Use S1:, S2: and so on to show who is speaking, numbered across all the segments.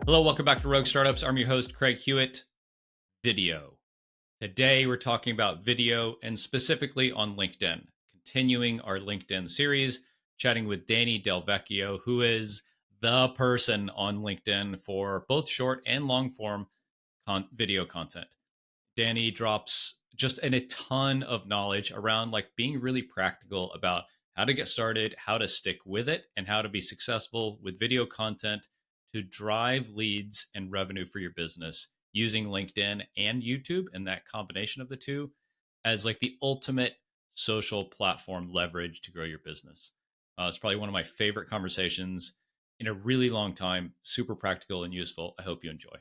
S1: Hello, welcome back to Rogue Startups. I'm your host, Craig Hewitt. Video. Today, we're talking about video and specifically on LinkedIn, continuing our LinkedIn series, chatting with Danny Del Vecchio, who is the person on LinkedIn for both short and long form video content. Danny drops just a ton of knowledge around like being really practical about how to get started, how to stick with it, and how to be successful with video content to drive leads and revenue for your business using LinkedIn and YouTube, and that combination of the two as like the ultimate social platform leverage to grow your business. It's probably one of my favorite conversations in a really long time, super practical and useful. I hope you enjoy.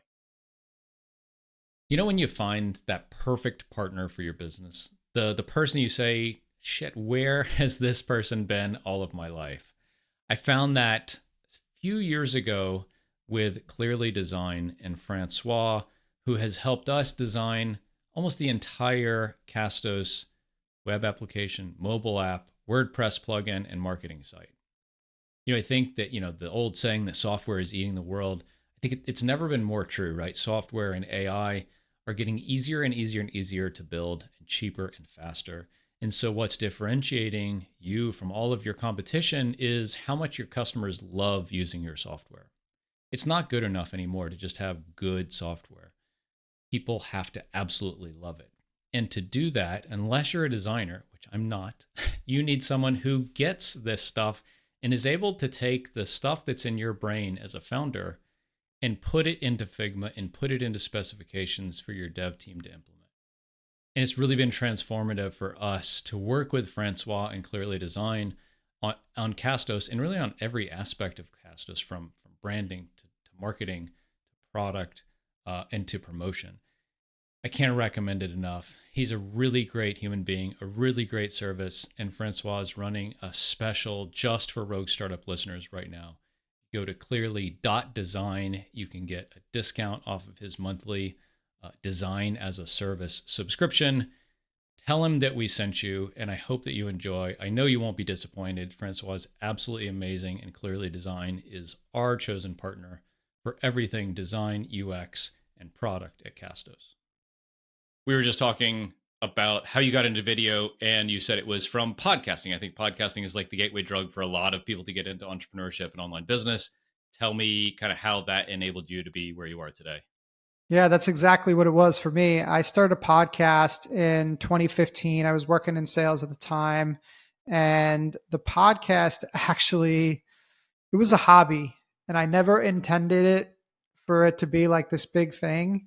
S1: You know when you find that perfect partner for your business, the person you say, shit, where has this person been all of my life? I found that a few years ago with Clearly Design and Francois, who has helped us design almost the entire Castos web application, mobile app, WordPress plugin, and marketing site. I think that, the old saying that software is eating the world, I think it's never been more true, right? Software and AI are getting easier and easier and easier to build and cheaper and faster. And so what's differentiating you from all of your competition is how much your customers love using your software. It's not good enough anymore to just have good software. People have to absolutely love it. And to do that, unless you're a designer, which I'm not, you need someone who gets this stuff and is able to take the stuff that's in your brain as a founder and put it into Figma and put it into specifications for your dev team to implement. And it's really been transformative for us to work with Francois and Clearly Design on Castos and really on every aspect of Castos, from branding to marketing, to product, and to promotion. I can't recommend it enough. He's a really great human being, a really great service, and Francois is running a special just for Rogue Startup listeners right now. Go to clearly.design. You can get a discount off of his monthly design as a service subscription. Tell him that we sent you, and I hope that you enjoy. I know you won't be disappointed. Francois is absolutely amazing, and Clearly Design is our chosen partner for everything design, UX, and product at Castos. We were just talking about how you got into video, and you said it was from podcasting. I think podcasting is like the gateway drug for a lot of people to get into entrepreneurship and online business. Tell me kind of how that enabled you to be where you are today.
S2: Yeah, that's exactly what it was for me. I started a podcast in 2015. I was working in sales at the time. And the podcast actually, it was a hobby. And I never intended it for it to be like this big thing.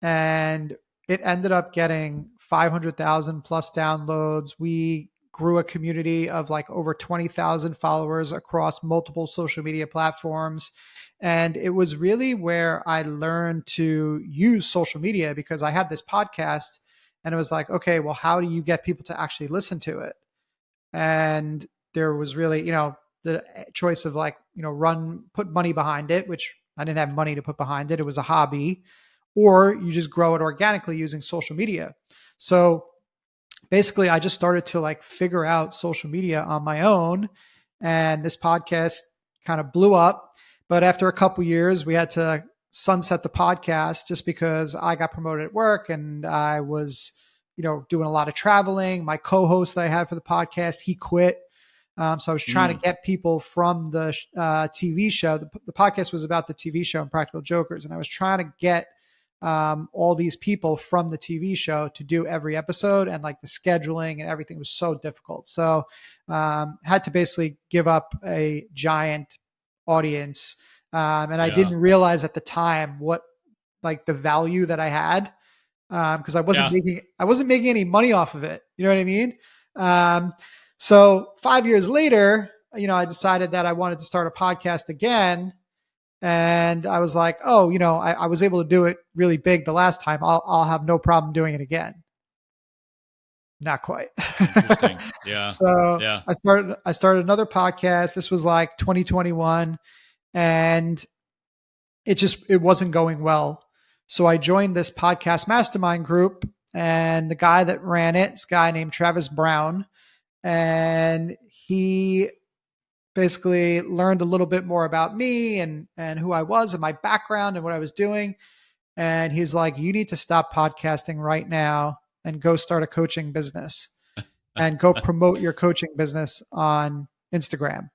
S2: And it ended up getting 500,000 plus downloads. We grew a community of like over 20,000 followers across multiple social media platforms. And it was really where I learned to use social media, because I had this podcast and it was like, okay, well, how do you get people to actually listen to it? And there was really, the choice of like, put money behind it, which I didn't have money to put behind it. It was a hobby, or you just grow it organically using social media. So basically I just started to like figure out social media on my own, and this podcast kind of blew up. But after a couple years, we had to sunset the podcast just because I got promoted at work and I was, doing a lot of traveling. My co-host that I had for the podcast, he quit. So I was trying to get people from the TV show. The podcast was about the TV show Impractical Jokers. And I was trying to get all these people from the TV show to do every episode, and like the scheduling and everything was so difficult. So had to basically give up a giant audience. I didn't realize at the time what like the value that I had, because I wasn't making any money off of it. You know what I mean? So 5 years later, I decided that I wanted to start a podcast again. And I was like, oh, I was able to do it really big the last time. I'll have no problem doing it again. Not quite.
S1: Interesting. Yeah.
S2: So yeah. I started another podcast. This was like 2021, and it wasn't going well. So I joined this podcast mastermind group, and the guy that ran it, this guy named Travis Brown, and he basically learned a little bit more about me and who I was and my background and what I was doing. And he's like, "You need to stop podcasting right now and go start a coaching business and go promote your coaching business on Instagram."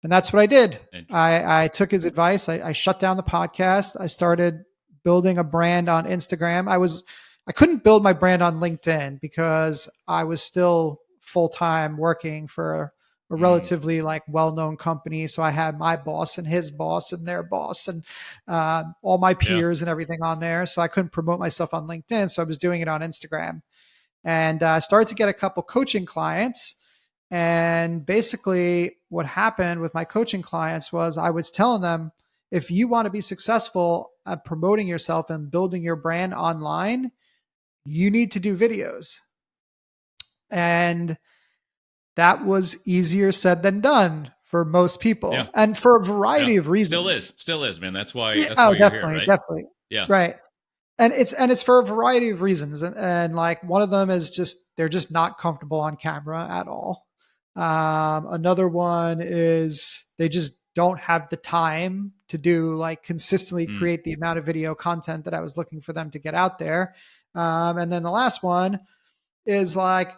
S2: And that's what I did.
S1: Interesting.
S2: I took his advice. I shut down the podcast. I started building a brand on Instagram. I couldn't build my brand on LinkedIn because I was still full time working for a
S1: Mm,
S2: relatively like well known company. So I had my boss and his boss and their boss and all my
S1: yeah.
S2: peers and everything on there. So I couldn't promote myself on LinkedIn. So I was doing it on Instagram, and I started to get a couple coaching clients. And basically, what happened with my coaching clients was I was telling them, if you want to be successful at promoting yourself and building your brand online, you need to do videos. And that was easier said than done for most
S1: Yeah.
S2: people, and for a
S1: Yeah.
S2: variety of reasons.
S1: Still is, man.
S2: Yeah,
S1: That's
S2: oh,
S1: why you're here,
S2: definitely,
S1: right?
S2: definitely.
S1: Yeah.
S2: Right. And it's for a variety of reasons, and like one of them is just they're just not comfortable on camera at all. Another one is they just don't have the time to do like consistently
S1: Mm,
S2: create the amount of video content that I was looking for them to get out there. And then the last one is like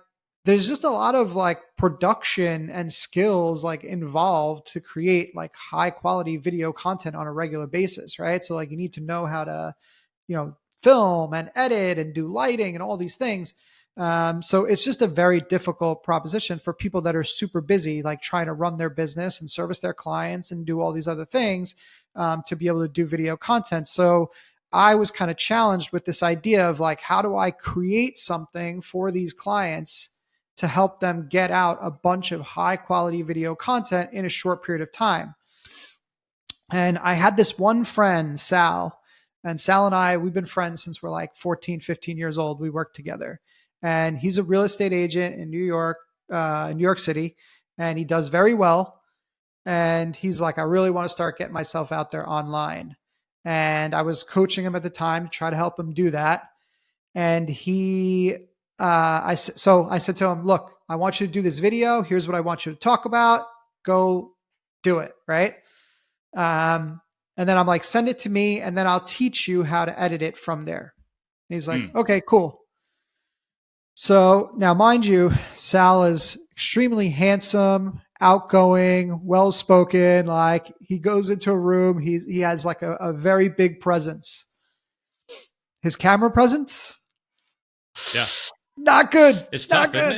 S2: there's just a lot of like production and skills like involved to create like high quality video content on a regular basis, right? So like you need to know how to, film and edit and do lighting and all these things. So it's just a very difficult proposition for people that are super busy, like trying to run their business and service their clients and do all these other things, to be able to do video content. So I was kind of challenged with this idea of like, how do I create something for these clients to help them get out a bunch of high quality video content in a short period of time? And I had this one friend, Sal, and Sal and I, we've been friends since we're like 14, 15 years old. We worked together. And he's a real estate agent in New York City, and he does very well. And he's like, I really want to start getting myself out there online. And I was coaching him at the time to try to help him do that. And so I said to him, look, I want you to do this video. Here's what I want you to talk about. Go do it. Right. Um, and then I'm like, send it to me, and then I'll teach you how to edit it from there. And he's like,
S1: mm.
S2: okay, cool. So now, mind you, Sal is extremely handsome, outgoing, well spoken. Like he goes into a room, he has like a very big presence. His camera presence,
S1: Yeah.
S2: not good,
S1: It's
S2: not
S1: tough, isn't
S2: good.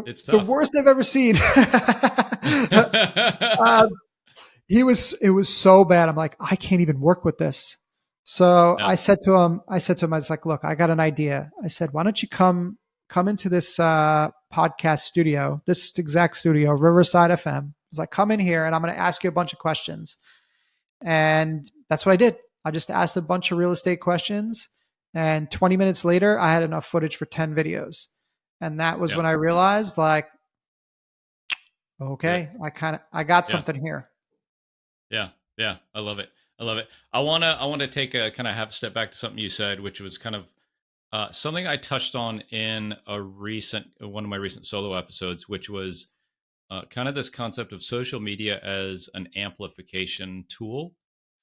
S1: it? It's
S2: The
S1: tough.
S2: worst I've ever seen. uh, it was so bad. I'm like, I can't even work with this. So
S1: Yeah.
S2: I was like, look, I got an idea. I said, why don't you come into this podcast studio, this exact studio, Riverside FM. I was like, come in here and I'm going to ask you a bunch of questions. And that's what I did. I just asked a bunch of real estate questions. And 20 minutes later, I had enough footage for 10 videos. And that was
S1: Yeah.
S2: when I realized like,
S1: That's it.
S2: okay, I got
S1: Yeah.
S2: something here.
S1: Yeah. Yeah. I love it. I love it. I want to take a kind of half step back to something you said, which was kind of something I touched on in a recent one of my recent solo episodes, which was kind of this concept of social media as an amplification tool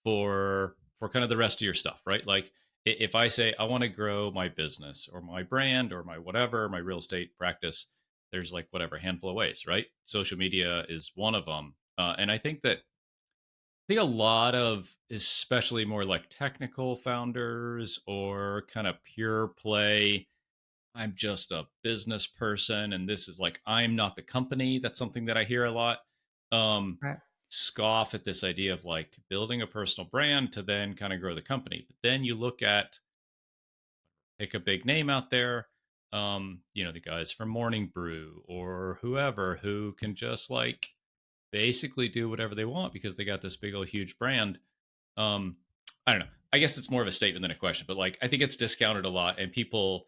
S1: for kind of the rest of your stuff, right? Like if I say I want to grow my business or my brand or my whatever, my real estate practice, there's like whatever handful of ways, right? Social media is one of them, and I think a lot of, especially more like technical founders or kind of pure play, I'm just a business person and this is like, I'm not the company. That's something that I hear a lot. Um,
S2: Right.
S1: Scoff at this idea of like building a personal brand to then kind of grow the company. But then you look at, pick a big name out there, the guys from Morning Brew or whoever who can just like basically do whatever they want because they got this big old huge brand. um I don't know, I guess it's more of a statement than a question, but like I think it's discounted a lot and people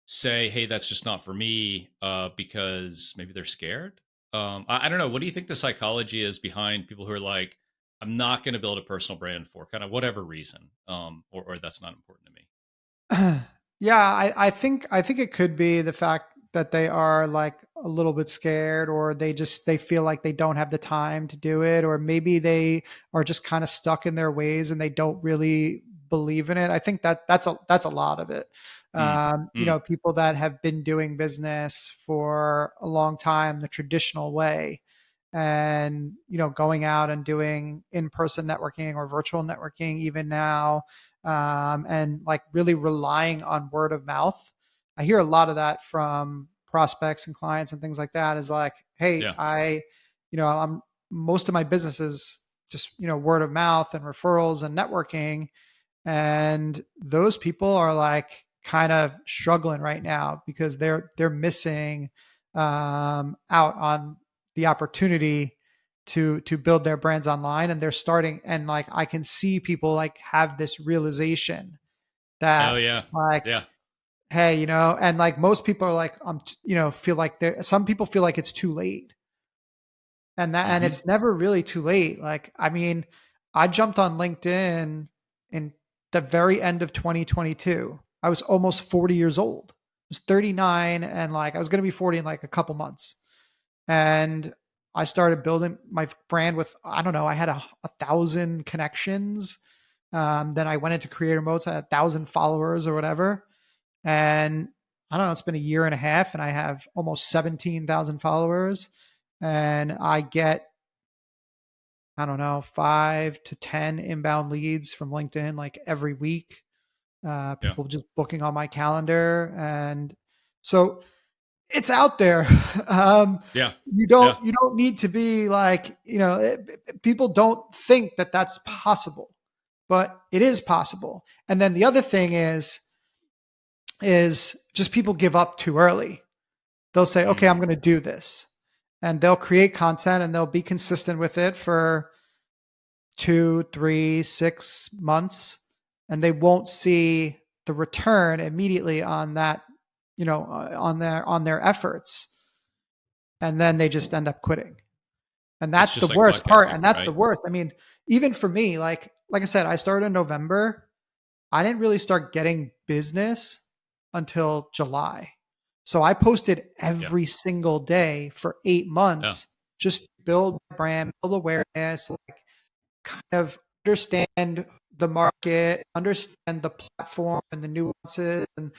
S1: say, hey, that's just not for me, because maybe they're scared. I don't know, what do you think the psychology is behind people who are like, I'm not going to build a personal brand for kind of whatever reason, or that's not important to me.
S2: Yeah, I think it could be the fact that they are like a little bit scared, or they feel like they don't have the time to do it, or maybe they are just kind of stuck in their ways and they don't really believe in it. I think that's a lot of it.
S1: Mm, mm,
S2: People that have been doing business for a long time the traditional way, and going out and doing in-person networking or virtual networking even now, and like really relying on word of mouth. I hear a lot of that from prospects and clients and things like that, is like, hey,
S1: yeah.
S2: I'm most of my business is just word of mouth and referrals and networking, and those people are like kind of struggling right now because they're missing out on the opportunity to build their brands online, and they're starting, and like I can see people like have this realization
S1: Oh
S2: that,
S1: yeah.
S2: like,
S1: Yeah.
S2: hey, and like most people are like, feel like some people feel like it's too late, and
S1: Mm-hmm.
S2: it's never really too late. Like, I mean, I jumped on LinkedIn in the very end of 2022. I was almost 40 years old. I was 39, and like I was going to be 40 in like a couple months. And I started building my brand with, I don't know, I had 1,000 connections. Then I went into creator modes, I had 1,000 followers or whatever. And I don't know, it's been a year and a half, and I have almost 17,000 followers. And I get, I don't know, 5 to 10 inbound leads from LinkedIn like every week.
S1: Yeah.
S2: People just booking on my calendar. And so it's out there.
S1: Yeah.
S2: You
S1: Yeah.
S2: don't need to be like, people don't think that that's possible, but it is possible. And then the other thing is just people give up too early. They'll say, okay, I'm
S1: Mm,
S2: going to do this, and they'll create content and they'll be consistent with it for 2, 3, 6 months, and they won't see the return immediately on that, on their efforts, and then they just end up quitting. And
S1: it's
S2: that's the
S1: just like
S2: worst part.
S1: podcasting,
S2: And that's the
S1: right?
S2: worst. I mean, even for me, like I said, I started in November. I didn't really start getting business until July. So I posted
S1: Yeah.
S2: every single day for 8 months,
S1: Yeah.
S2: just to build my brand, build awareness, like kind of understand the market, understand the platform and the nuances, and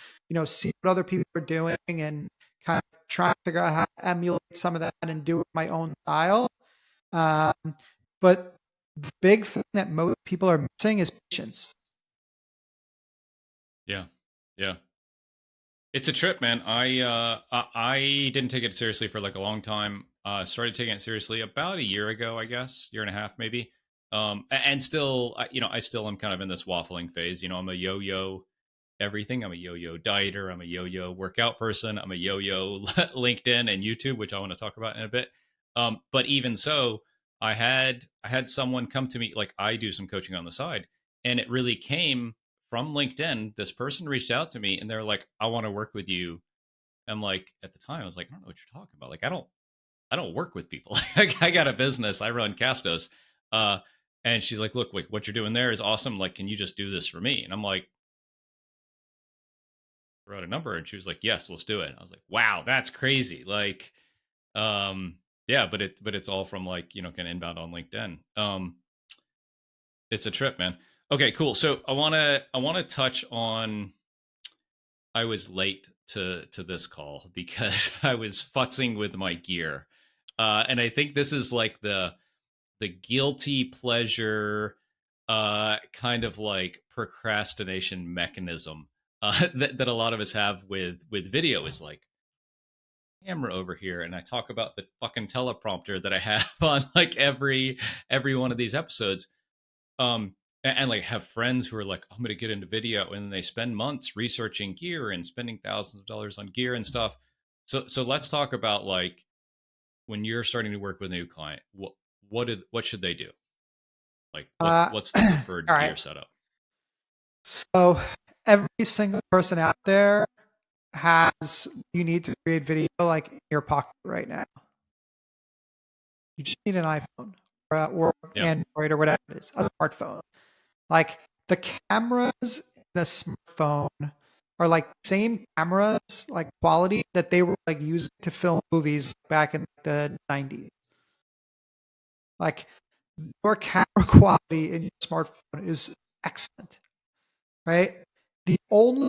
S2: see what other people are doing, and kind of try to figure out how to emulate some of that and do it my own style. Um, but the big thing that most people are missing is patience.
S1: Yeah. Yeah. It's a trip, man. I didn't take it seriously for like a long time. Started taking it seriously about a year ago, I guess, year and a half maybe. And still, I still am kind of in this waffling phase. I'm a yo-yo everything. I'm a yo-yo dieter. I'm a yo-yo workout person. I'm a yo-yo LinkedIn and YouTube, which I want to talk about in a bit. But even so, I had someone come to me, like I do some coaching on the side, and it really came from LinkedIn. This person reached out to me and they're like, I want to work with you. I'm like, at the time, I was like, I don't know what you're talking about. Like, I don't work with people. I got a business. I run Castos. Uh, and she's like, look, what you're doing there is awesome. Like, can you just do this for me? And I'm like, wrote a number, and she was like, yes, let's do it. I was like, wow, that's crazy. Like, um, yeah, but it's all from like, kind of inbound on LinkedIn. It's a trip, man. Okay, cool. So I want to touch on, I was late to this call because I was futzing with my gear. And I think this is like the guilty pleasure, kind of like procrastination mechanism, that a lot of us have with video, is like, camera over here, and I talk about the fucking teleprompter that I have on like every one of these episodes. And like have friends who are like, I'm gonna get into video, and they spend months researching gear and spending thousands of dollars on gear and stuff. So let's talk about, like, when you're starting to work with a new client, what should they do? Like,
S2: Uh,
S1: what's the
S2: all
S1: preferred
S2: right.
S1: gear setup?
S2: So every single person out there has, you need to create video like in your pocket right now. You just need an iPhone, or
S1: Yeah.
S2: Android or whatever it is, a smartphone. Like, the cameras in a smartphone are like same cameras, like quality that they were like using to film movies back in the 90s. Like your camera quality in your smartphone is excellent, right? The only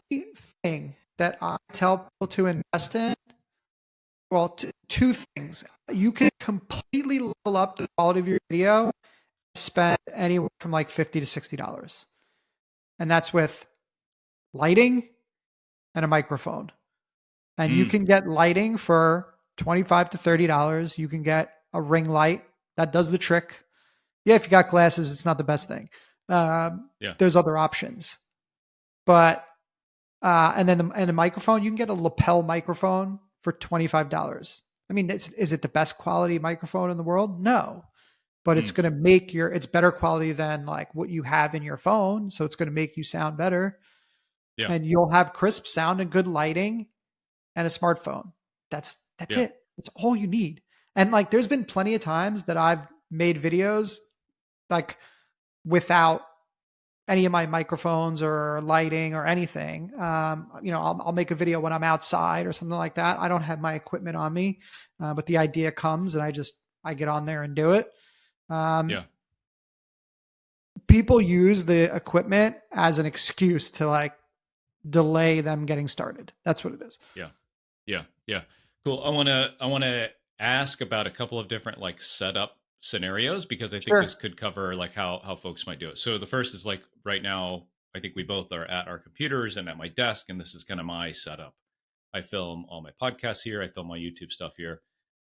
S2: thing that I tell people to invest in, well, two things. You can completely level up the quality of your video, spend anywhere from like $50 to $60. And that's with lighting and a microphone. And you can get lighting for $25 to $30. You can get a ring light that does the trick. Yeah, if you got glasses, it's not the best thing.
S1: Yeah.
S2: There's other options, but and then the microphone, you can get a lapel microphone for $25. I mean, is it the best quality microphone in the world? No, but it's going to make it's better quality than like what you have in your phone. So it's going to make you sound better.
S1: Yeah.
S2: And you'll have crisp sound and good lighting and a smartphone. That's it. That's all you need. And like, there's been plenty of times that I've made videos like without any of my microphones or lighting or anything. I'll make a video when I'm outside or something like that. I don't have my equipment on me, but the idea comes and I get on there and do it. People use the equipment as an excuse to like delay them getting started. That's what it is.
S1: Yeah. Cool. I want to ask about a couple of different like setup scenarios because I think this could cover like how folks might do it. So the first is like right now, I think we both are at our computers and at my desk, and this is kind of my setup. I film all my podcasts here. I film my YouTube stuff here.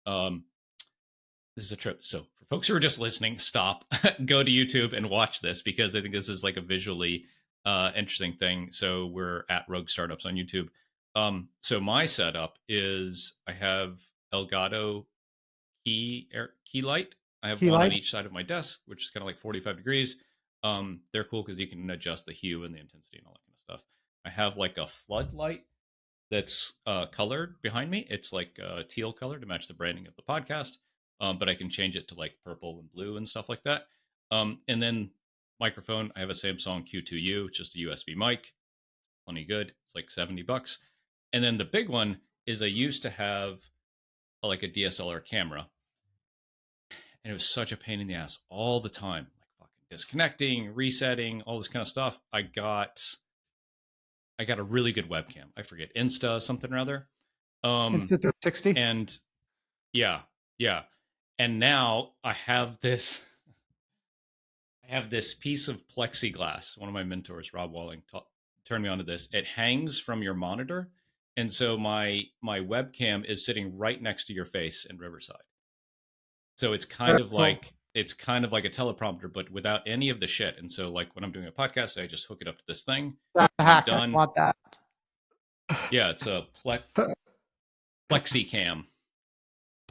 S1: This is a trip. So for folks who are just listening, stop, go to YouTube and watch this because I think this is like a visually interesting thing. So we're at Rogue Startups on YouTube. So my setup is I have Elgato key light. I have one on each side of my desk, which is kind of like 45 degrees. They're cool because you can adjust the hue and the intensity and all that kind of stuff. I have like a floodlight that's colored behind me. It's like teal color to match the branding of the podcast. But I can change it to like purple and blue and stuff like that. And then microphone, I have a Samsung Q2U, just a USB mic. Plenty good. It's like $70. And then the big one is I used to have like a DSLR camera. And it was such a pain in the ass all the time. Like fucking disconnecting, resetting, all this kind of stuff. I got a really good webcam. I forget, Insta something or other.
S2: Insta 360.
S1: And yeah. And now I have this piece of plexiglass. One of my mentors, Rob Walling, turned me onto this. It hangs from your monitor, and so my webcam is sitting right next to your face in Riverside. So it's kind of like a teleprompter, but without any of the shit. And so, like when I'm doing a podcast, I just hook it up to this thing.
S2: I'm done. I want that.
S1: Yeah, it's a plexicam.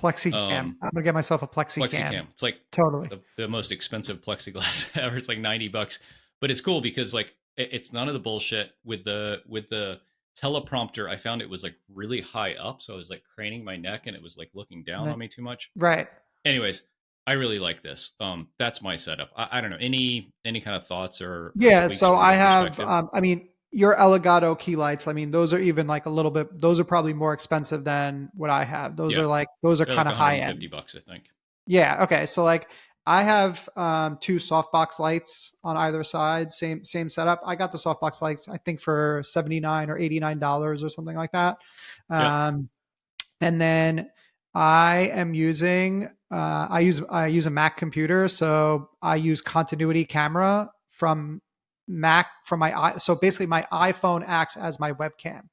S2: I'm gonna get myself a plexicam.
S1: It's like
S2: totally
S1: the most expensive plexiglass ever. It's like $90, but it's cool because like it's none of the bullshit with the teleprompter. I found it was like really high up, so I was like craning my neck and it was like looking down on me too much.
S2: Right.
S1: Anyways, I really like this. That's my setup. I don't know any kind of thoughts or
S2: so I have. I mean, your Elgato key lights, I mean, those are even like a little bit, those are probably more expensive than what I have. Those are kind of high end.
S1: $50, I think.
S2: Yeah. Okay. So like I have two softbox lights on either side, same setup. I got the softbox lights, I think for $79 or $89 or something like that. And then I am using, I use a Mac computer. So I use continuity camera from Mac from so basically my iPhone acts as my webcam.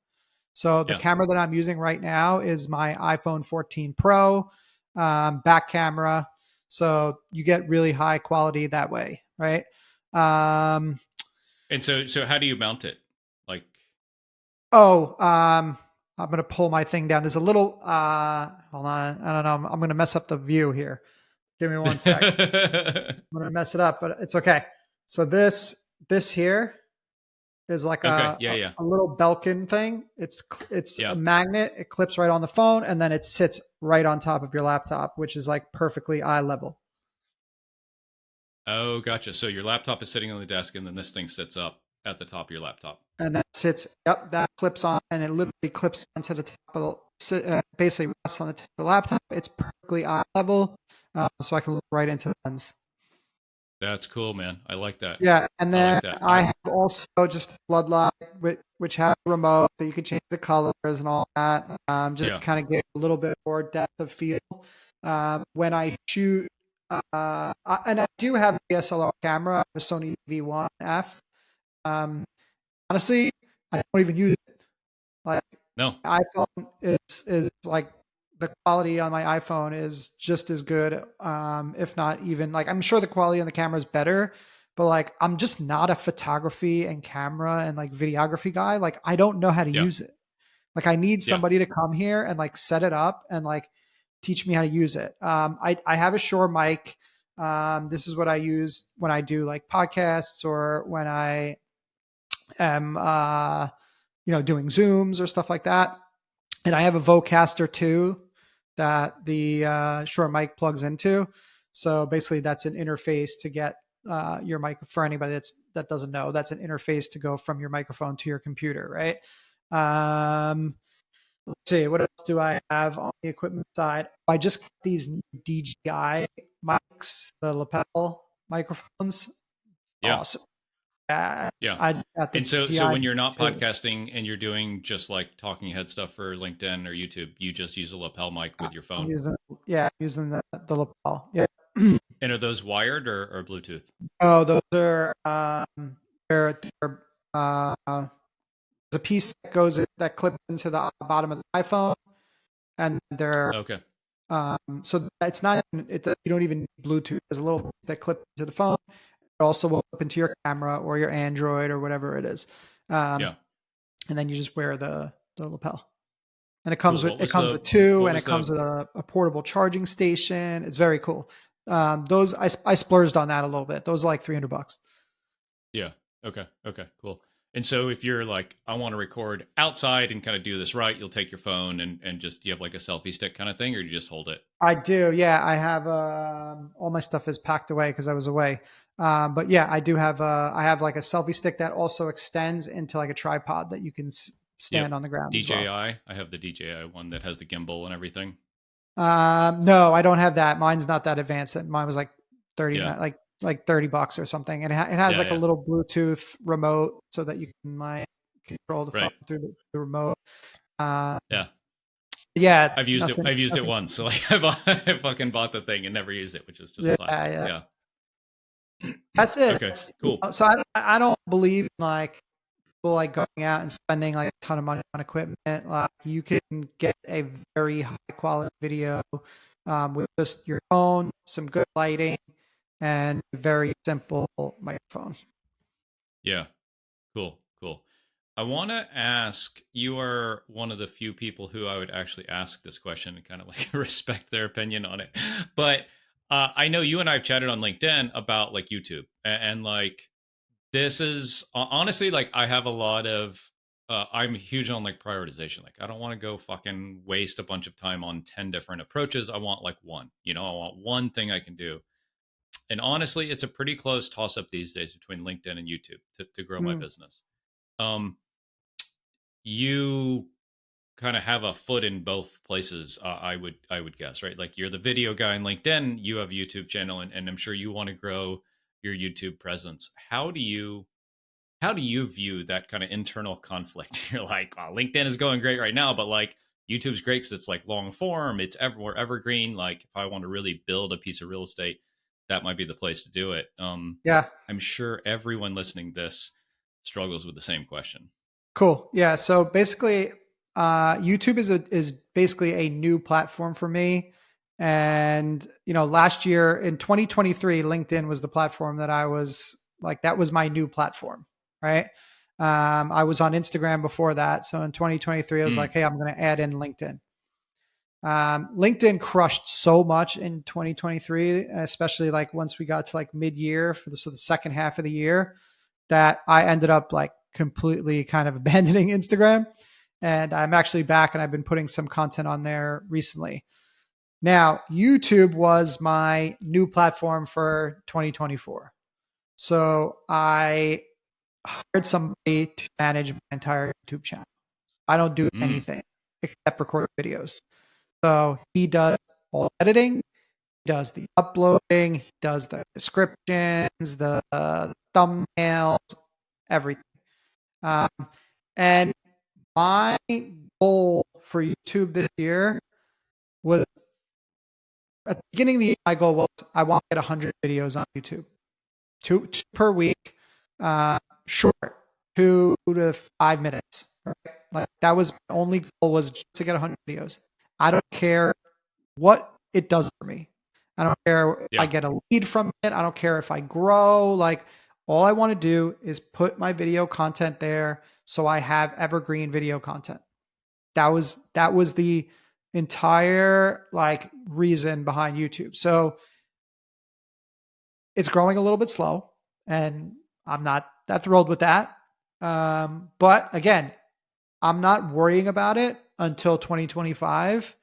S2: So the camera that I'm using right now is my iPhone 14 Pro back camera. So you get really high quality that way, right?
S1: And so how do you mount it? Like,
S2: I'm going to pull my thing down. There's a little, hold on. I don't know. I'm going to mess up the view here. Give me 1 second. I'm going to mess it up, but it's okay. So this here is like a little Belkin thing. It's a magnet. It clips right on the phone and then it sits right on top of your laptop, which is like perfectly eye level.
S1: Oh, gotcha. So your laptop is sitting on the desk and then this thing sits up. at the top of your laptop.
S2: And that sits, yep, that clips on, and it literally clips onto the top of basically rests on the top of the laptop. It's perfectly eye level, so I can look right into the lens.
S1: That's cool, man. I like that.
S2: Yeah, and
S1: I
S2: then
S1: like that.
S2: I have also just floodlight, which has a remote that you can change the colors and all that. Just
S1: Yeah.
S2: kind of get a little bit more depth of field. When I shoot, and I do have a DSLR camera, I have a Sony V1F. Um, honestly, I don't even use it. Like
S1: No.
S2: iPhone is like the quality on my iPhone is just as good, if not even like I'm sure the quality on the camera is better, but like I'm just not a photography and camera and like videography guy. Like I don't know how to
S1: Yeah.
S2: use it. Like I need
S1: Yeah.
S2: somebody to come here and like set it up and like teach me how to use it. I have a Shure mic. This is what I use when I do like podcasts or when I am doing Zooms or stuff like that. And I have a Vocaster too that the Shure mic plugs into. So basically, that's an interface to get your mic. For anybody that doesn't know, that's an interface to go from your microphone to your computer, right? Let's see, what else do I have on the equipment side? I just got these new DJI mics, the lapel microphones.
S1: Yeah.
S2: Awesome. Yeah,
S1: Yeah.
S2: I just got the
S1: And so
S2: DJI
S1: when you're not
S2: too.
S1: podcasting and you're doing just like talking head stuff for LinkedIn or YouTube, you just use a lapel mic with your
S2: I'm
S1: phone.
S2: using, yeah, using the lapel. Yeah.
S1: And are those wired or Bluetooth?
S2: Oh, those are they're there's a piece that goes that clips into the bottom of the iPhone, and they're
S1: Okay.
S2: so it's not you don't even need Bluetooth. There's a little piece that clips into the phone. It also will clip into your camera or your Android or whatever it is,
S1: Yeah.
S2: and then you just wear the lapel. And
S1: Cool.
S2: it comes with two,
S1: What
S2: and
S1: was
S2: it comes
S1: the
S2: with a portable charging station. It's very cool. Those I splurged on that a little bit. Those are like $300.
S1: Yeah. Okay. Okay. Cool. And so if you're like, I want to record outside and kind of do this right, you'll take your phone and just, do you have like a selfie stick kind of thing, or do you just hold it?
S2: I do. Yeah, I have all my stuff is packed away because I was away. But yeah, I do have I have like a selfie stick that also extends into like a tripod that you can
S1: Yep.
S2: stand on the ground as well.
S1: DJI. I have the DJI one that has the gimbal and everything.
S2: No, I don't have that. Mine's not that advanced. Mine was like
S1: Yeah.
S2: like $30 or something, and it has
S1: Yeah.
S2: like a
S1: Yeah.
S2: little Bluetooth remote so that you can like control the phone
S1: Right.
S2: through the remote. Uh,
S1: Yeah.
S2: yeah,
S1: I've used it.
S2: nothing,
S1: I've used it
S2: nothing.
S1: oned. So like, I fucking bought the thing and never used it, which is just
S2: Yeah,
S1: classic.
S2: yeah.
S1: Yeah.
S2: That's it.
S1: Okay. Cool.
S2: So I don't believe in like people like going out and spending like a ton of money on equipment. Like you can get a very high quality video with just your phone, some good lighting, and a very simple microphone.
S1: Yeah. Cool. Cool. I want to ask, you are one of the few people who I would actually ask this question and kind of like respect their opinion on it. But I know you and I have chatted on LinkedIn about like YouTube and like this is honestly like I have a lot of I'm huge on like prioritization. Like I don't want to go fucking waste a bunch of time on 10 different approaches. I want like one, I want one thing I can do. And honestly, it's a pretty close toss up these days between LinkedIn and YouTube to grow my
S2: Mm,
S1: business. Um, you kind of have a foot in both places. I would guess, right? Like you're the video guy on LinkedIn, you have a YouTube channel, and I'm sure you want to grow your YouTube presence. How do you view that kind of internal conflict? You're like, oh, LinkedIn is going great right now, but like YouTube's great because it's like long form, it's more evergreen. Like if I want to really build a piece of real estate, that might be the place to do it.
S2: yeah.
S1: I'm sure everyone listening to this struggles with the same question.
S2: Cool. Yeah. So basically, YouTube is basically a new platform for me. And last year in 2023, LinkedIn was the platform that I was like, that was my new platform, right? I was on Instagram before that. So in 2023, I was like,
S1: Mm,
S2: hey, I'm going to add in LinkedIn. LinkedIn crushed so much in 2023, especially like once we got to like mid year so the second half of the year, that I ended up like completely kind of abandoning Instagram. And I'm actually back and I've been putting some content on there recently. Now, YouTube was my new platform for 2024. So I hired somebody to manage my entire YouTube channel. I don't do
S1: Mm.
S2: anything except record videos. So he does all editing, he does the uploading, he does the descriptions, the thumbnails, everything. Um, and my goal for YouTube this year was at the beginning of the year, my goal was I want to get 100 videos on YouTube, two per week, short, 2 to 5 minutes. Right? Like that was my only goal, was just to get 100 videos. I don't care what it does for me. I don't care if I
S1: Yeah.
S2: get a lead from it. I don't care if I grow. Like all I want to do is put my video content there so I have evergreen video content. That was the entire like reason behind YouTube. So it's growing a little bit slow, and I'm not that thrilled with that. But again, I'm not worrying about it until 2025,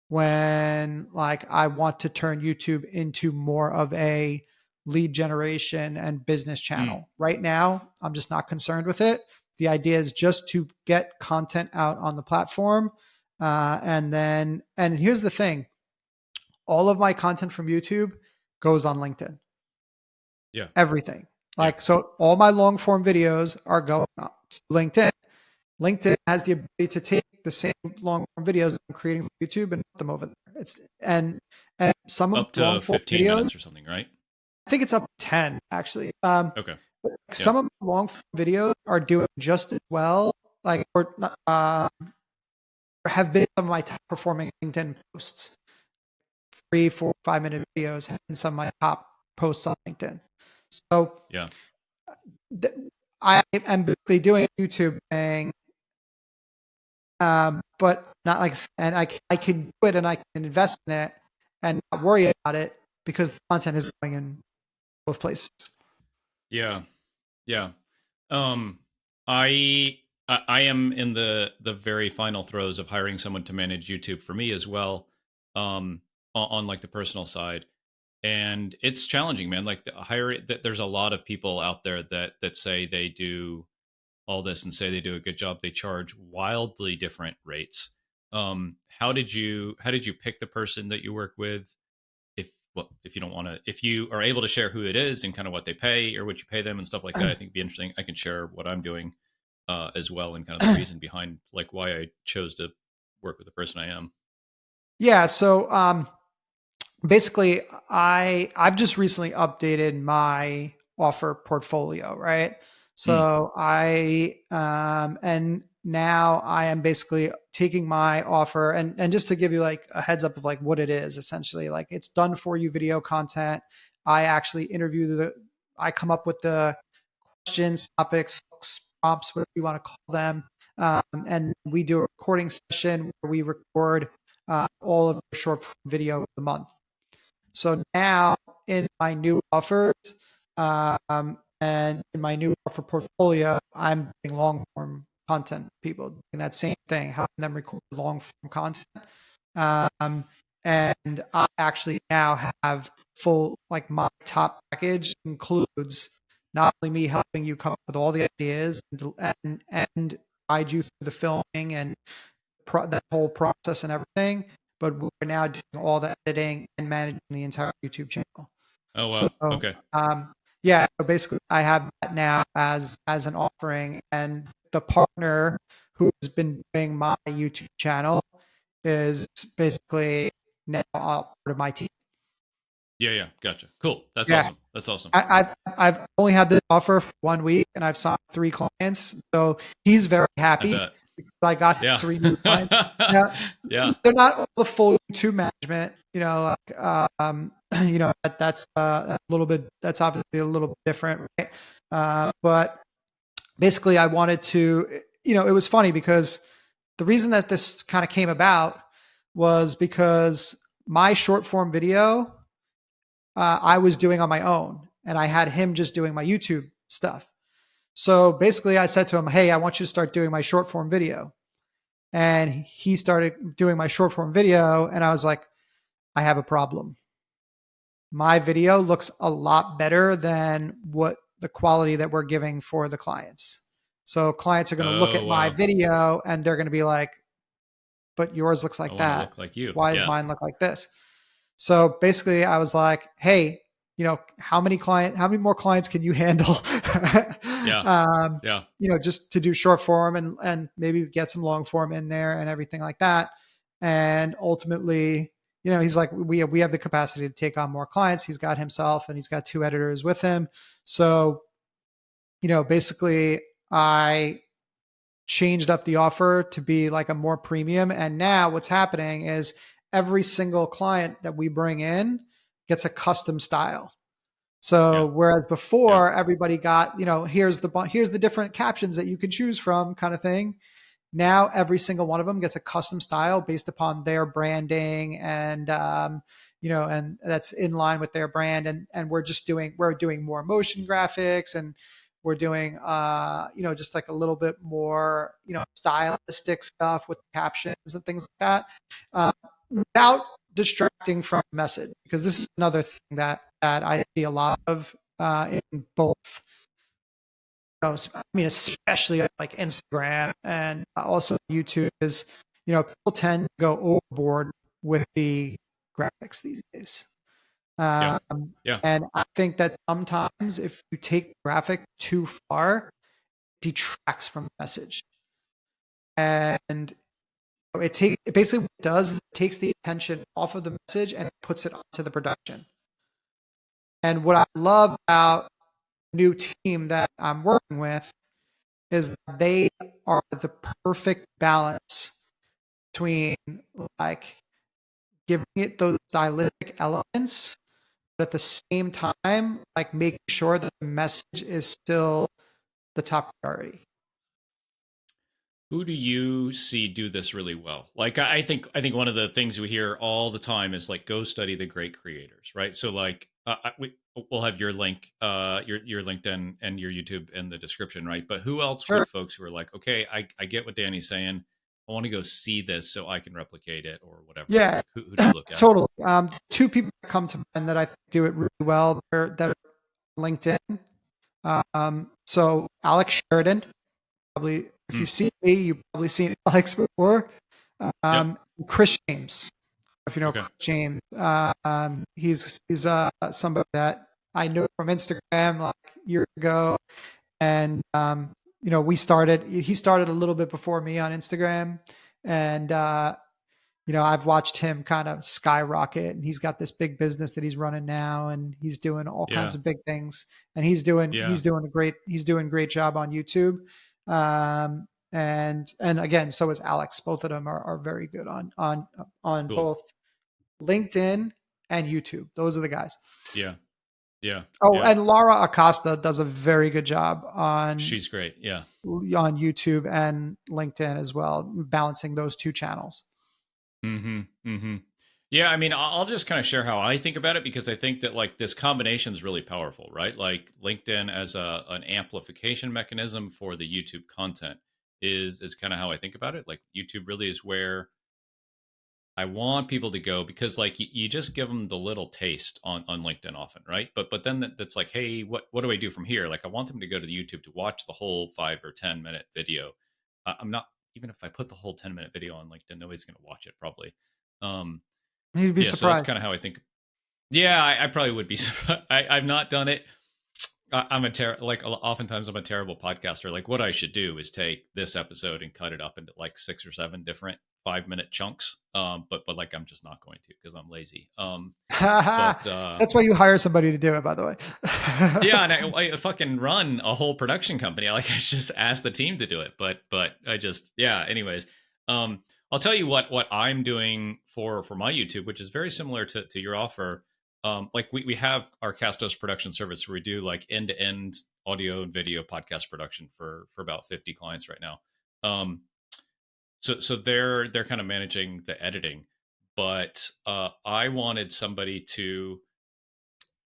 S2: when like I want to turn YouTube into more of a lead generation and business
S1: Mm.
S2: channel. Right now, I'm just not concerned with it. The idea is just to get content out on the platform. And here's the thing, all of my content from YouTube goes on LinkedIn,
S1: Yeah.
S2: everything.
S1: Yeah.
S2: Like, so all my long form videos are going up to LinkedIn. LinkedIn has the ability to take the same long form videos I'm creating for YouTube and put them over there. And some of
S1: Up
S2: my long
S1: to
S2: form
S1: 15
S2: videos,
S1: minutes or something, right?
S2: I think it's up to 10 actually.
S1: Okay. Yeah.
S2: Some of my long form videos are doing just as well, like, or have been some of my top performing LinkedIn posts. 3, 4, 5 minute videos have been some of my top posts on LinkedIn. So
S1: Yeah.
S2: th- I am basically doing a YouTube thing, but not like, and I can do it and I can invest in it and not worry about it because the content is going in both places.
S1: Yeah. Yeah. Um, I am in the very final throes of hiring someone to manage YouTube for me as well. On like the personal side, and it's challenging, man. Like there's a lot of people out there that say they do all this and say they do a good job. They charge wildly different rates. How did you pick the person that you work with? If you don't want to, if you are able to share who it is and kind of what they pay or what you pay them and stuff like that, I think it'd be interesting. I can share what I'm doing as well, and kind of the reason behind like why I chose to work with the person I am.
S2: Yeah. So basically, I've just recently updated my offer portfolio, right?
S1: Mm,
S2: So and now I am basically taking my offer, and just to give you like a heads up of like what it is, essentially, like it's done for you video content. I actually I come up with the questions, topics, hooks, prompts, whatever you want to call them. And we do a recording session where we record all of the short video of the month. So now in my new offers, and in my new offer portfolio, I'm doing long form content. People doing that same thing, helping them record long form content. Um, and I actually now have full, like my top package includes not only me helping you come up with all the ideas and guide you through the filming and that whole process and everything, but we're now doing all the editing and managing the entire YouTube channel.
S1: oh
S2: So,
S1: wow. Okay.
S2: yeah, so basically I have that now as an offering, and the partner who has been doing my YouTube channel is basically now part of my team.
S1: Yeah. Yeah. Gotcha. Cool. That's
S2: Yeah,
S1: awesome. That's awesome.
S2: I've only had this offer for 1 week, and I've signed 3 clients. So he's very
S1: I
S2: happy
S1: bet.
S2: because I got
S1: Yeah.
S2: 3 new clients. Now,
S1: Yeah.
S2: they're not all the full YouTube management, like, that's a little bit, that's obviously a little bit different, right? But basically, I wanted to, it was funny because the reason that this kind of came about was because my short form video I was doing on my own, and I had him just doing my YouTube stuff. So basically, I said to him, "Hey, I want you to start doing my short form video." And he started doing my short form video, and I was like, "I have a problem. My video looks a lot better than what the quality that we're giving for the clients. So clients are going to look
S1: Oh,
S2: at my
S1: wow.
S2: video and they're going to be like, but yours looks
S1: I
S2: like
S1: want to
S2: that.
S1: look like you.
S2: Why does
S1: Yeah.
S2: mine look like this? So basically I was like, hey, how many more clients can you handle?
S1: Yeah.
S2: um,
S1: Yeah.
S2: just to do short form and maybe get some long form in there and everything like that. And ultimately, he's like, we have the capacity to take on more clients. He's got himself and he's got 2 editors with him. So, basically I changed up the offer to be like a more premium. And now what's happening is every single client that we bring in gets a custom style. So
S1: Yeah.
S2: whereas
S1: Yeah.
S2: before everybody got, here's the different captions that you can choose from kind of thing. Now every single one of them gets a custom style based upon their branding and and that's in line with their brand. And we're doing more motion graphics, and we're doing just like a little bit more stylistic stuff with captions and things like that, without distracting from the message, because this is another thing that I see a lot of in both, I mean, especially like Instagram and also YouTube, is, people tend to go overboard with the graphics these days.
S1: Yeah.
S2: Um,
S1: Yeah.
S2: and I think that sometimes if you take the graphic too far, it detracts from the message. And basically what it does is it takes the attention off of the message and puts it onto the production. And what I love about the new team that I'm working with is that they are the perfect balance between like giving it those stylistic elements, but at the same time, like making sure that the message is still the top priority.
S1: Who do you see do this really well? Like, I think one of the things we hear all the time is like, go study the great creators, right? So like, we'll have your link, your LinkedIn and your YouTube in the description, right? But who else
S2: Sure.
S1: would folks who are like, okay, I get what Danny's saying, I want to go see this so I can replicate it or whatever.
S2: Yeah,
S1: Like, who do you look at?
S2: totally. 2 people that come to mind that I think do it really well, that are LinkedIn. So Alex Sheridan, probably if
S1: Hmm.
S2: you've seen me, you've probably seen Alex before.
S1: Yep.
S2: Chris James, if you know
S1: Okay.
S2: Chris James, he's somebody that I know from Instagram like years ago, and he started a little bit before me on Instagram, and I've watched him kind of skyrocket, and he's got this big business that he's running now, and he's doing all kinds
S1: Yeah.
S2: of big things, and he's doing a great job on YouTube. And again, so is Alex. Both of them are very good on
S1: Cool.
S2: both LinkedIn and YouTube. Those are the guys.
S1: Yeah. Yeah.
S2: Oh,
S1: Yeah.
S2: and Laura Acosta does a very good job on
S1: She's great. Yeah.
S2: YouTube and LinkedIn as well, balancing those 2 channels.
S1: Mm-hmm. Mm-hmm. Yeah, I mean, I'll just kind of share how I think about it because I think that like this combination is really powerful, right? Like LinkedIn as an amplification mechanism for the YouTube content is kind of how I think about it. Like YouTube really is where I want people to go because like you just give them the little taste on LinkedIn often, right? But then that's like, hey, what do I do from here? Like I want them to go to the YouTube to watch the whole 5 or 10 minute video. I'm not, even if I put the whole 10-minute video on LinkedIn, nobody's going to watch it probably. Um,
S2: You'd be
S1: yeah, so that's
S2: surprised.
S1: kind of how I think. Yeah, I probably would be. I've not done it. I'm like oftentimes I'm a terrible podcaster. Like what I should do is take this episode and cut it up into like 6 or 7 different 5 minute chunks. But like I'm just not going to because I'm lazy. But
S2: That's why you hire somebody to do it, by the way.
S1: yeah, and I fucking run a whole production company. Like I just asked the team to do it, but I just yeah. Anyways, I'll tell you what I'm doing for my YouTube, which is very similar to your offer. Like we have our Castos production service where we do like end to end audio and video podcast production for about 50 clients right now. So they're kind of managing the editing, but I wanted somebody to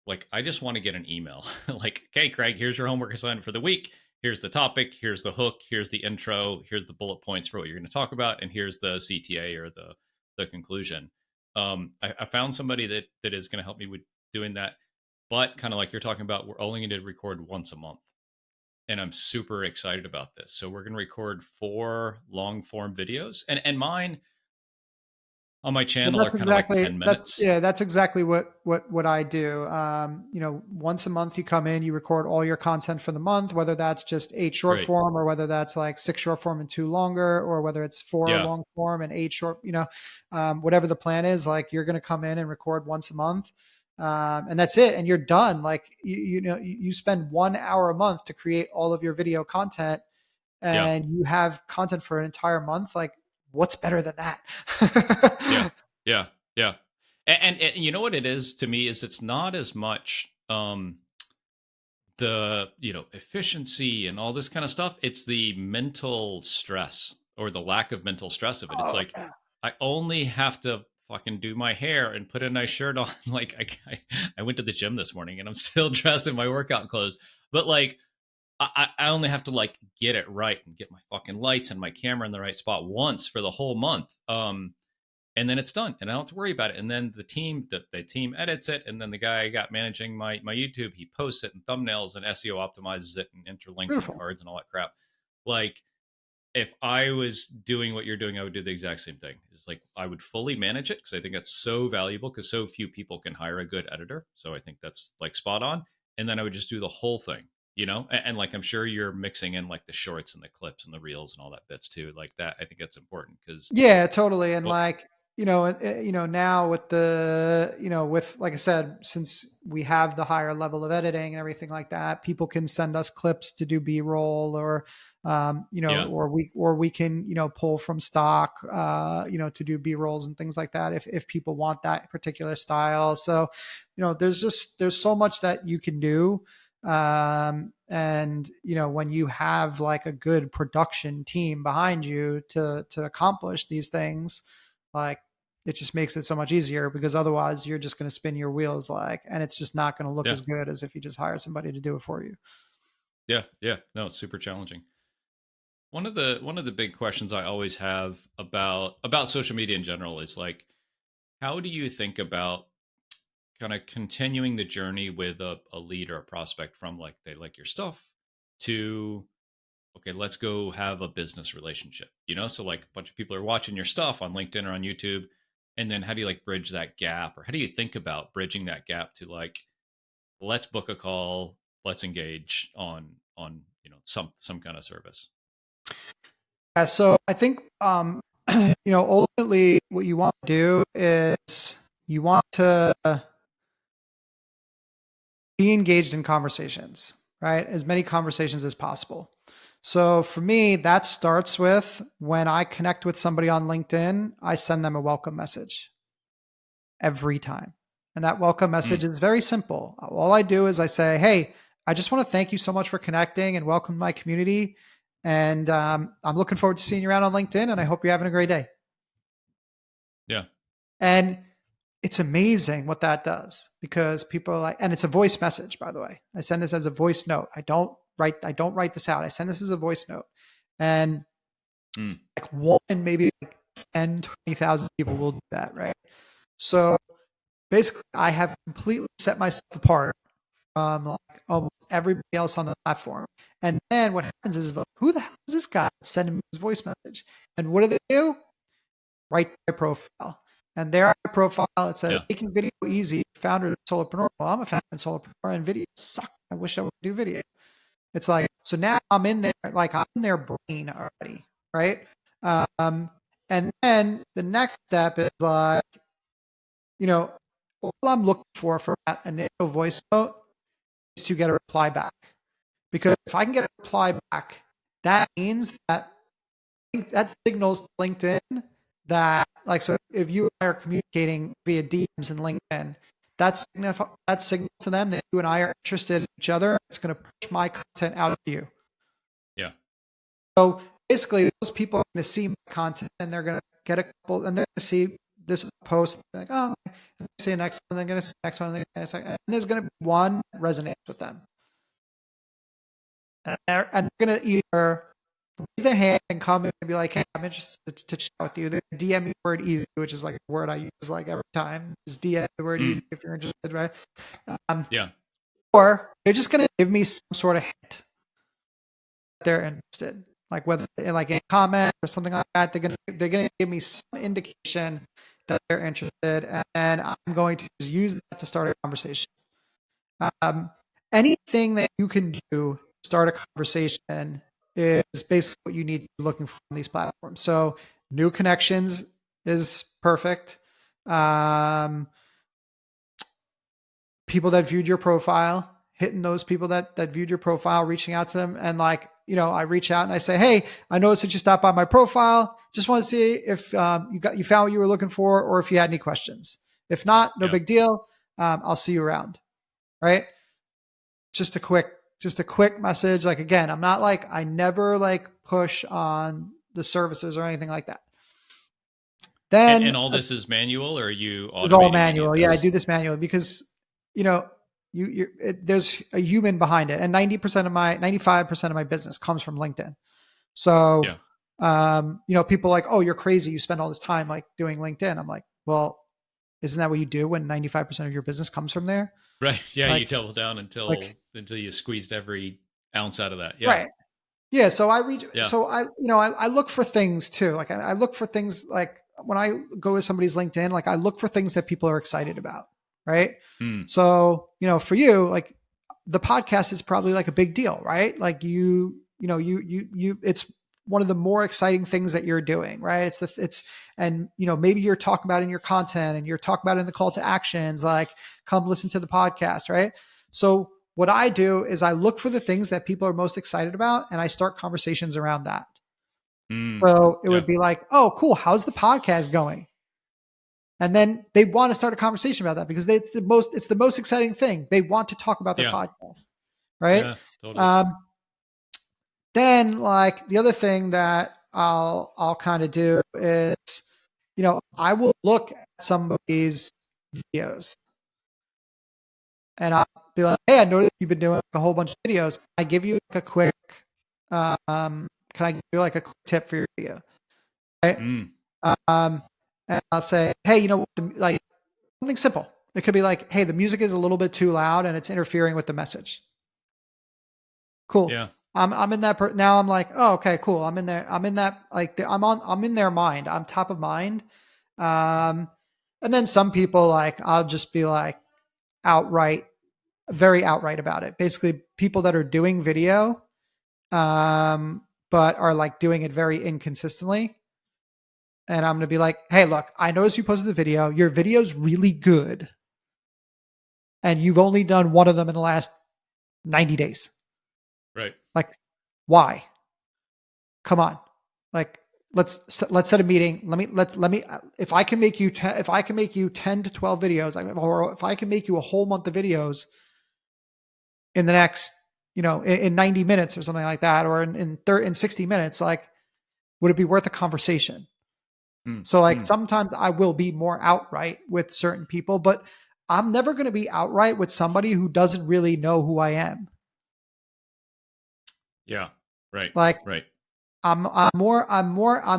S1: like I just want to get an email like, okay, Craig, here's your homework assignment for the week. Here's the topic. Here's the hook. Here's the intro. Here's the bullet points for what you're going to talk about, and here's the CTA or the conclusion. I found somebody that is going to help me with doing that. but kind of like you're talking about, we're only going to record once a month. And I'm super excited about this. So we're going to record 4 long form videos, and mine on my
S2: Well,
S1: channel are kind of like 10 minutes.
S2: that's exactly what I do. Once a month you come in, you record all your content for the month, whether that's just 8 short
S1: Great.
S2: form, or whether that's like 6 short form and 2 longer, or whether it's 4
S1: Yeah.
S2: long form and 8 short. Whatever the plan is, like you're going to come in and record once a month, and that's it, and you're done. Like you spend 1 hour a month to create all of your video content,
S1: Yeah.
S2: and you have content for an entire month. Like, what's better than
S1: Yeah.
S2: that?
S1: Yeah. Yeah. And you know what it is to me is it's not as much the, efficiency and all this kind of stuff. It's the mental stress or the lack of mental stress of it. It's
S2: Oh,
S1: like I only have to fucking do my hair and put a nice shirt on. Like I went to the gym this morning and I'm still dressed in my workout clothes, but like I only have to like get it right and get my fucking lights and my camera in the right spot once for the whole month. And then it's done, and I don't have to worry about it. And then the team edits it, and then the guy I got managing my YouTube, he posts it in thumbnails and SEO optimizes it and interlinks and
S2: beautiful.
S1: cards and all that crap. Like if I was doing what you're doing, I would do the exact same thing. It's like I would fully manage it because I think that's so valuable because so few people can hire a good editor. So I think that's like spot on. And then I would just do the whole thing, and like I'm sure you're mixing in like the shorts and the clips and the reels and all that bits too. Like that, I think that's important because
S2: Yeah, totally. And
S1: well,
S2: like, now with with, like I said, since we have the higher level of editing and everything like that, people can send us clips to do B-roll, or,
S1: yeah,
S2: or we can, pull from stock, to do B-rolls and things like that, if people want that particular style. So, there's so much that you can do. And when you have like a good production team behind you to accomplish these things, like, it just makes it so much easier, because otherwise you're just going to spin your wheels, like, and it's just not going to look
S1: yeah,
S2: as good as if you just hire somebody to do it for you.
S1: yeah, yeah. No, it's super challenging. One of the big questions I always have about social media in general is like, how do you think about kind of continuing the journey with a lead or a prospect from like they like your stuff to okay, let's go have a business relationship, so like a bunch of people are watching your stuff on LinkedIn or on YouTube, and then how do you like bridge that gap, or how do you think about bridging that gap to like, let's book a call, let's engage on some kind of service.
S2: Yeah, so I think, ultimately what you want to do is you want to be engaged in conversations, right? As many conversations as possible. So for me, that starts with when I connect with somebody on LinkedIn, I send them a welcome message every time. And that welcome
S1: Mm,
S2: message is very simple. All I do is I say, hey, I just want to thank you so much for connecting and welcome to my community. And I'm looking forward to seeing you around on LinkedIn, and I hope you're having a great day.
S1: yeah,
S2: And it's amazing what that does, because people are like, and it's a voice message, by the way. I send this as a voice note. I don't write this out. I send this as a voice note. And
S1: mm,
S2: like one, maybe like 10, 20,000 people will do that, right? So basically, I have completely set myself apart from like almost everybody else on the platform. And then what happens is, like, who the hell is this guy sending me his voice message? And what do they do? Write my profile. And there, my profile, it says
S1: yeah,
S2: making video easy, founder of Solopreneur. Well, I'm a founder of Solopreneur, and video suck. I wish I would do video. It's like, so now I'm in there, like I'm in their brain already, right? Um, and then the next step is like, all I'm looking for that initial voice note is to get a reply back. Because if I can get a reply back, that means that signals to LinkedIn that, like, so if you and I are communicating via DMs in LinkedIn, that signals to them that you and I are interested in each other. It's going to push my content out to you.
S1: yeah,
S2: So basically, those people are going to see my content, and they're going to get a couple, and they're going to see this post, like, oh, okay. And they see the next one, they're going to see the next one, and there's going to be one that resonates with them. And they're going to either raise their hand and come and be like, hey, I'm interested to chat with you. They DM me the word easy, which is like a word I use like every time. Just DM the word easy if you're interested, right?
S1: Yeah.
S2: Or they're just going to give me some sort of hint that they're interested, like whether like a comment or something like that. They're gonna give me some indication that they're interested, and I'm going to use that to start a conversation. Um, Anything that you can do to start a conversation is basically what you need to be looking for on these platforms. So new connections is perfect. Um, People that viewed your profile, hitting those people that viewed your profile, reaching out to them, and like, I reach out and I say, hey, I noticed that you stopped by my profile. Just want to see if you found what you were looking for, or if you had any questions. If not, no
S1: Yeah.
S2: big deal. I'll see you around. Right? Just a quick message. Like, again, I never like push on the services or anything like that.
S1: And
S2: Then
S1: all this is manual, or are you
S2: it's all
S1: automating any of
S2: manual. Yeah, I
S1: this?
S2: do this manually because you know there's a human behind it, and 95% of my business comes from LinkedIn. So,
S1: Yeah.
S2: people are like, oh, you're crazy. You spend all this time like doing LinkedIn. I'm like, well, isn't that what you do when 95% of your business comes from there?
S1: Right. Yeah.
S2: Like,
S1: You double down
S2: like,
S1: until you squeezed every ounce out of that. Yeah.
S2: right. Yeah. So I reach,
S1: Yeah.
S2: so I look for things too. Like I look for things like when I go to somebody's LinkedIn, like I look for things that people are excited about. Right.
S1: Mm.
S2: So, for you, like the podcast is probably like a big deal, right? Like it's one of the more exciting things that you're doing, right? And maybe you're talking about in your content and you're talking about in the call to actions, like come listen to the podcast, right? So what I do is I look for the things that people are most excited about and I start conversations around that.
S1: Mm.
S2: So it
S1: Yeah.
S2: would be like, oh, cool. How's the podcast going? And then they want to start a conversation about that because it's the most exciting thing. They want to talk about their
S1: Yeah.
S2: podcast, right?
S1: Yeah. Totally.
S2: Um, then like the other thing that I'll kind of do is, I will look at somebody's videos and I'll be like, hey, I noticed you've been doing a whole bunch of videos. I give you like a quick, can I give you like a quick tip for your video? Right.
S1: Mm.
S2: Um, and I'll say, hey, like something simple. It could be like, hey, the music is a little bit too loud and it's interfering with the message. Cool.
S1: Yeah.
S2: I'm in that now. I'm like, oh, okay, cool. I'm in there. I'm in that like I'm in their mind. I'm top of mind. Um, and then some people like I'll just be like outright, very outright about it. Basically, people that are doing video, but are like doing it very inconsistently. And I'm gonna be like, hey, look, I noticed you posted the video. Your video's really good, and you've only done one of them in the last 90 days.
S1: Right.
S2: Like, why? Come on. Like, let's set a meeting. Let me if I can make you if I can make you 10 to 12 videos, or if I can make you a whole month of videos in the next, in 90 minutes or something like that, or in 60 minutes, like, would it be worth a conversation?
S1: Mm.
S2: So like
S1: Mm.
S2: sometimes I will be more outright with certain people, but I'm never going to be outright with somebody who doesn't really know who I am.
S1: Yeah. Right.
S2: Like,
S1: Right.
S2: I'm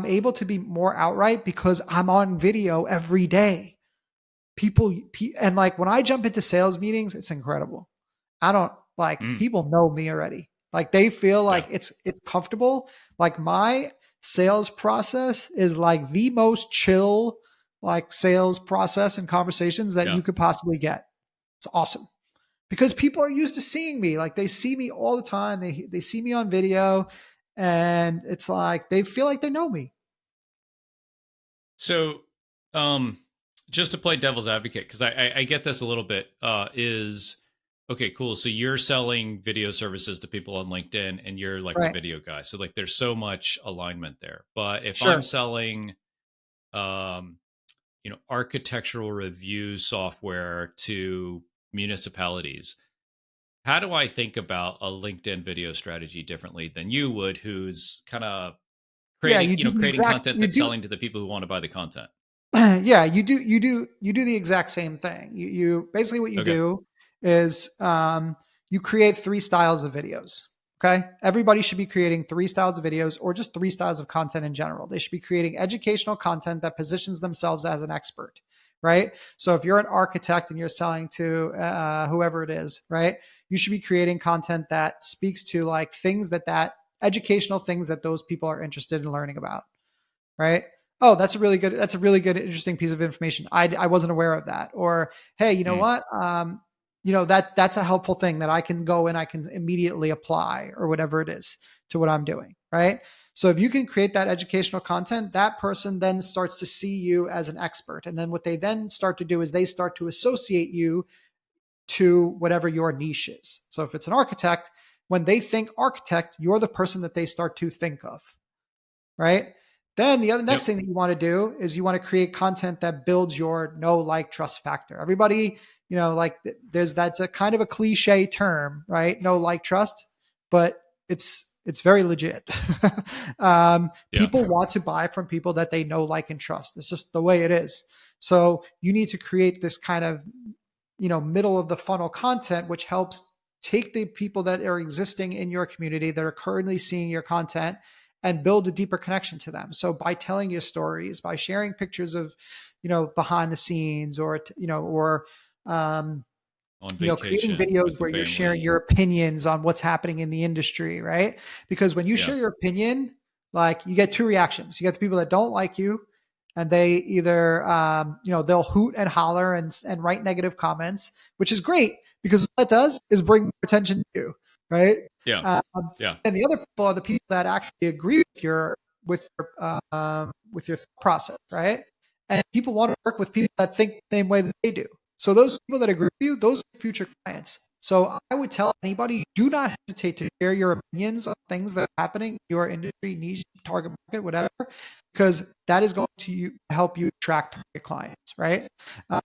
S2: able to be more outright because I'm on video every day. And like when I jump into sales meetings, it's incredible. I don't like
S1: Mm.
S2: people know me already. Like they feel
S1: Yeah.
S2: like it's comfortable. Like my sales process is like the most chill like sales process and conversations that
S1: Yeah.
S2: you could possibly get. It's awesome because people are used to seeing me. Like they see me all the time. They see me on video, and it's like they feel like they know me.
S1: So, um, just to play devil's advocate, because I get this a little bit, is okay, cool. So you're selling video services to people on LinkedIn, and you're like the
S2: Right.
S1: video guy. So like, there's so much alignment there. But if I'm
S2: Sure.
S1: selling, um, architectural review software to municipalities, how do I think about a LinkedIn video strategy differently than you would, who's kind of
S2: Yeah,
S1: creating content that's selling to the people who want to buy the content?
S2: yeah, you do the exact same thing. You basically what you
S1: Okay.
S2: do is you create three styles of videos. Okay. Everybody should be creating 3 styles of videos or just 3 styles of content in general. They should be creating educational content that positions themselves as an expert, right? So if you're an architect and you're selling to whoever it is, right? You should be creating content that speaks to like things that educational things that those people are interested in learning about, right? Oh, that's a really good, interesting piece of information. I wasn't aware of that. Or, hey, you know
S1: Mm,
S2: what? That's a helpful thing that I can go and I can immediately apply or whatever it is to what I'm doing, right? So if you can create that educational content, that person then starts to see you as an expert. And then what they then start to do is they start to associate you to whatever your niche is. So if it's an architect, when they think architect, you're the person that they start to think of, right? Then the other next
S1: yep.
S2: thing that you want to do is you want to create content that builds your know, like, trust factor. Everybody, like that's a kind of a cliche term, right? Know, like, trust, but it's very legit.
S1: Yeah.
S2: People want to buy from people that they know, like, and trust. It's just the way it is. So you need to create this kind of middle of the funnel content, which helps take the people that are existing in your community that are currently seeing your content and build a deeper connection to them. So by telling your stories, by sharing pictures of, behind the scenes, or um,
S1: On
S2: creating
S1: vacation
S2: videos
S1: with the
S2: where you're sharing
S1: family.
S2: your opinions on what's happening in the industry, right? Because when you
S1: Yeah.
S2: share your opinion, like, you get two reactions. You get the people that don't like you, and they either, they'll hoot and holler and write negative comments, which is great because what that does is bring more attention to you, right?
S1: Yeah.
S2: Um,
S1: Yeah.
S2: and the other people are the people that actually agree with your thought process, right? And people want to work with people that think the same way that they do. So those people that agree with you, those are future clients. So I would tell anybody, do not hesitate to share your opinions on things that are happening in your industry, niche, target market, whatever, because that is going to help you attract target clients, right?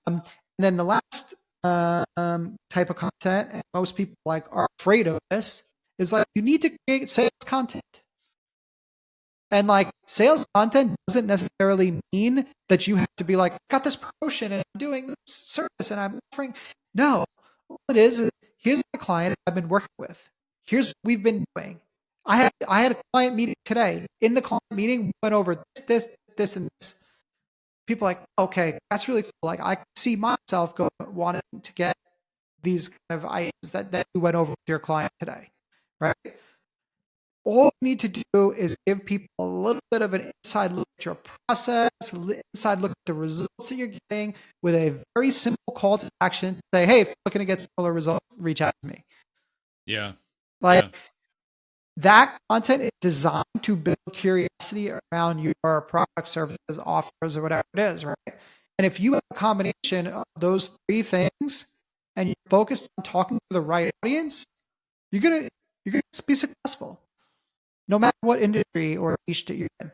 S2: And then the last type of content, and most people like are afraid of this, is like you need to create sales content. And like sales content doesn't necessarily mean that you have to be like, I got this promotion and I'm doing this service and I'm offering. No, all it is here's my client I've been working with. Here's what we've been doing. I had a client meeting today. In the client meeting, we went over this, and this. People are like, okay, that's really cool. Like I can see myself wanting to get these kind of items that you went over with your client today, right? All you need to do is give people a little bit of an inside look at your process, inside look at the results that you're getting with a very simple call to action. Say, hey, if you're looking to get similar results, reach out to me.
S1: Yeah.
S2: Like
S1: Yeah.
S2: that content is designed to build curiosity around your product, services, offers, or whatever it is, right? And if you have a combination of those three things and you're focused on talking to the right audience, you're gonna you're gonna be successful, no matter what industry or niche that you're in.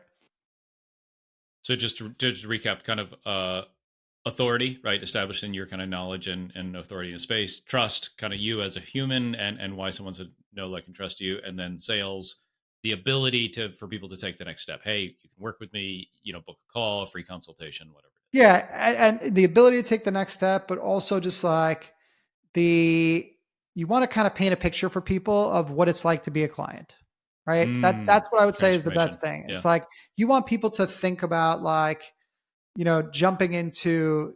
S1: So just to recap, kind of authority, right? Establishing your kind of knowledge and authority in space, trust, kind of you as a human, and why someone should know, like, and trust you, and then sales, the ability to for people to take the next step. Hey, you can work with me. Book a call, a free consultation, whatever it is.
S2: Yeah, and the ability to take the next step, but also just like the you want to kind of paint a picture for people of what it's like to be a client, right? That's what I would say is the
S1: Transformation.
S2: best thing.
S1: Yeah.
S2: It's like you want people to think about like jumping into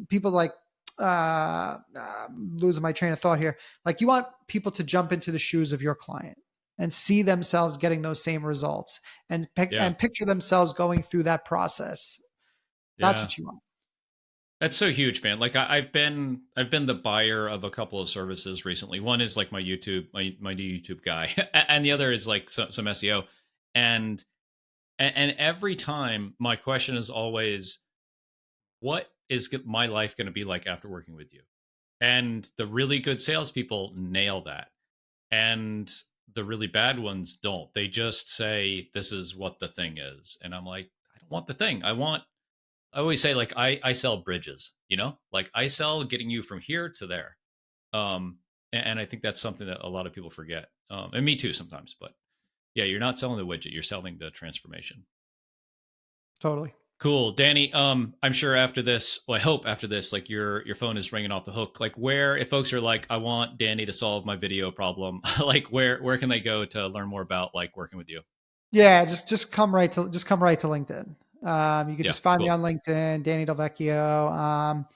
S2: people like losing my train of thought here. Like you want people to jump into the shoes of your client and see themselves getting those same results and
S1: Yeah.
S2: and picture themselves going through that process. That's
S1: Yeah.
S2: what you want.
S1: That's so huge, man. Like I've been the buyer of a couple of services recently. One is like my YouTube, my new YouTube guy, and the other is like some SEO. And and every time my question is always, what is my life going to be like after working with you? And the really good salespeople nail that, and the really bad ones don't. They just say this is what the thing is, and I'm like, I don't want the thing. I always say, like, I sell bridges, like I sell getting you from here to there. And I think that's something that a lot of people forget. And me too sometimes, but yeah, you're not selling the widget, you're selling the transformation.
S2: Totally.
S1: Cool, Danny. I'm sure after this, well, I hope after this, like your phone is ringing off the hook. Like, where, if folks are like, I want Danny to solve my video problem, like where can they go to learn more about like working with you?
S2: Yeah, just come right to LinkedIn. You could
S1: Yeah,
S2: just find me
S1: cool.
S2: on LinkedIn, Danny Delvecchio,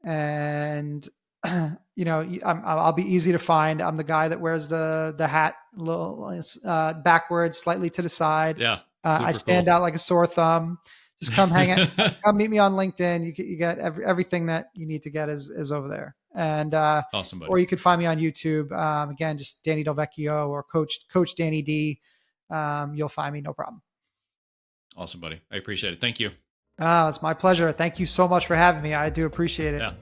S2: and I'll be easy to find. I'm the guy that wears the hat little backwards, slightly to the side.
S1: Yeah,
S2: I
S1: super
S2: stand
S1: cool.
S2: out like a sore thumb. Just come meet me on LinkedIn. You get everything that you need to get is over there. And
S1: Awesome,
S2: or
S1: buddy.
S2: you could find me on YouTube. Again, just Danny Delvecchio or Coach Danny D. You'll find me, no problem.
S1: Awesome, buddy. I appreciate it. Thank you.
S2: It's my pleasure. Thank you so much for having me. I do appreciate it.
S1: Yeah.